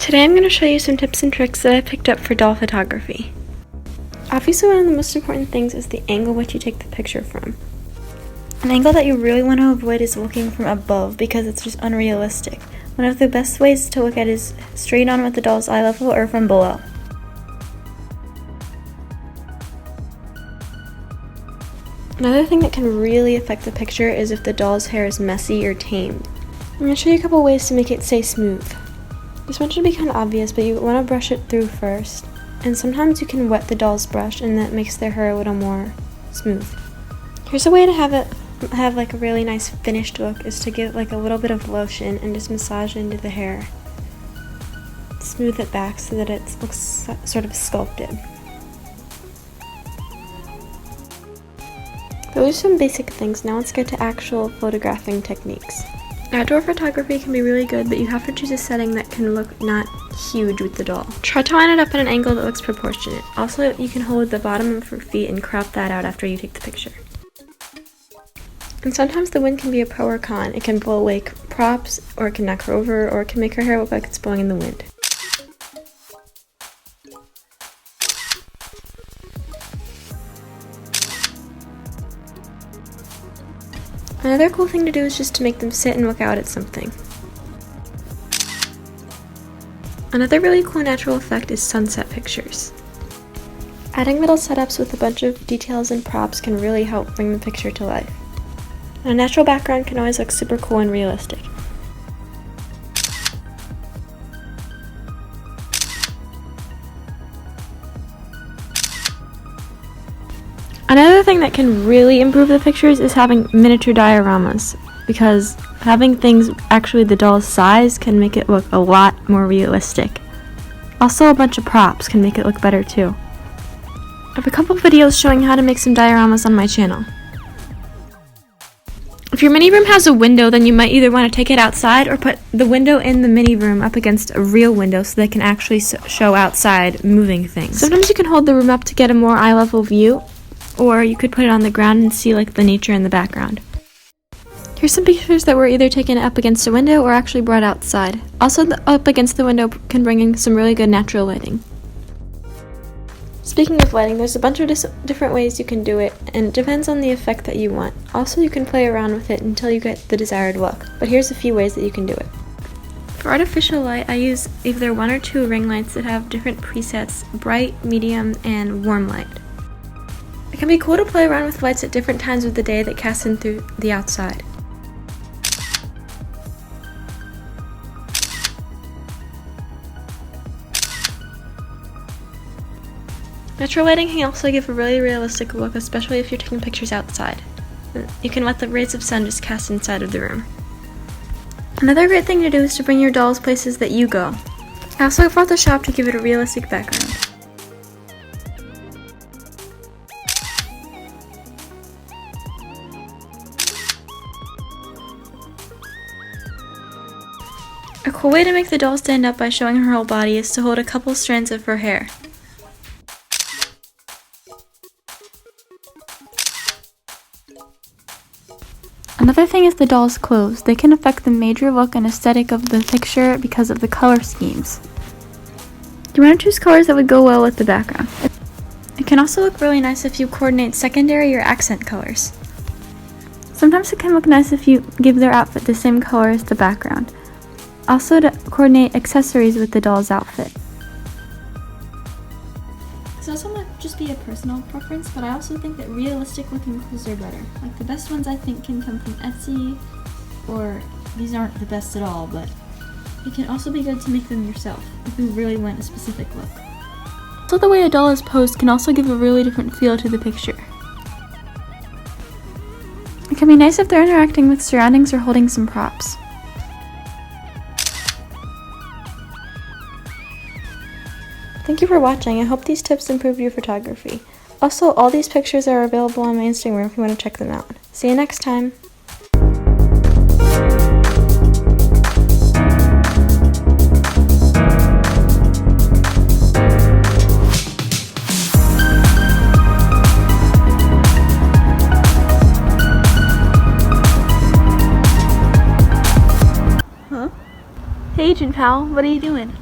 Today I'm going to show you some tips and tricks that I picked up for doll photography. Obviously one of the most important things is the angle which you take the picture from. An angle that you really want to avoid is looking from above because it's just unrealistic. One of the best ways to look at is straight on with the doll's eye level or from below. Another thing that can really affect the picture is if the doll's hair is messy or tamed. I'm going to show you a couple ways to make it stay smooth. This one should be kind of obvious, but you want to brush it through first. And sometimes you can wet the doll's brush and that makes their hair a little more smooth. Here's a way to have like a really nice finished look is to give like a little bit of lotion and just massage into the hair. Smooth it back so that it looks sort of sculpted. Those are some basic things. Now let's get to actual photographing techniques. Outdoor photography can be really good, but you have to choose a setting that can look not huge with the doll. Try to line it up at an angle that looks proportionate. Also, you can hold the bottom of her feet and crop that out after you take the picture. And sometimes the wind can be a pro or con. It can blow away props, or it can knock her over, or it can make her hair look like it's blowing in the wind. Another cool thing to do is just to make them sit and look out at something. Another really cool natural effect is sunset pictures. Adding little setups with a bunch of details and props can really help bring the picture to life. And a natural background can always look super cool and realistic. Another thing that can really improve the pictures is having miniature dioramas, because having things actually the doll's size can make it look a lot more realistic. Also, a bunch of props can make it look better too. I have a couple videos showing how to make some dioramas on my channel. If your mini room has a window, then you might either want to take it outside or put the window in the mini room up against a real window so they can actually show outside moving things. Sometimes you can hold the room up to get a more eye-level view, or you could put it on the ground and see like the nature in the background. Here's some pictures that were either taken up against a window or actually brought outside. Also, up against the window can bring in some really good natural lighting. Speaking of lighting, there's a bunch of different ways you can do it, and it depends on the effect that you want. Also, you can play around with it until you get the desired look, but here's a few ways that you can do it. For artificial light, I use either 1 or 2 ring lights that have different presets: bright, medium, and warm light. It can be cool to play around with lights at different times of the day that cast in through the outside. Natural lighting can also give a really realistic look, especially if you're taking pictures outside. You can let the rays of sun just cast inside of the room. Another great thing to do is to bring your dolls places that you go. I also brought the shop to give it a realistic background. A cool way to make the doll stand up by showing her whole body is to hold a couple strands of her hair. Another thing is the doll's clothes. They can affect the major look and aesthetic of the picture because of the color schemes. You want to choose colors that would go well with the background. It can also look really nice if you coordinate secondary or accent colors. Sometimes it can look nice if you give their outfit the same color as the background. Also, to coordinate accessories with the doll's outfit. This also might just be a personal preference, but I also think that realistic looking clothes are better. Like the best ones I think can come from Etsy, or these aren't the best at all, but it can also be good to make them yourself if you really want a specific look. Also, the way a doll is posed can also give a really different feel to the picture. It can be nice if they're interacting with surroundings or holding some props. Thank you for watching. I hope these tips improve your photography. Also, all these pictures are available on my Instagram if you want to check them out. See you next time! Hey, Agent Pal, what are you doing?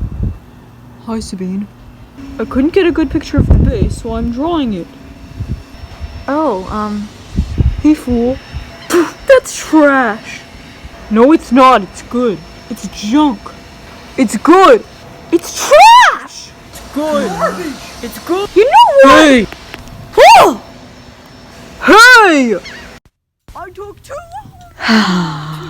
Hi, Sabine. I couldn't get a good picture of the base, so I'm drawing it. Oh, Hey, fool. That's trash. No, it's not. It's good. It's junk. It's good. It's trash. It's good. Garbage. It's good. You know what? Hey. Oh! Hey! I took too long.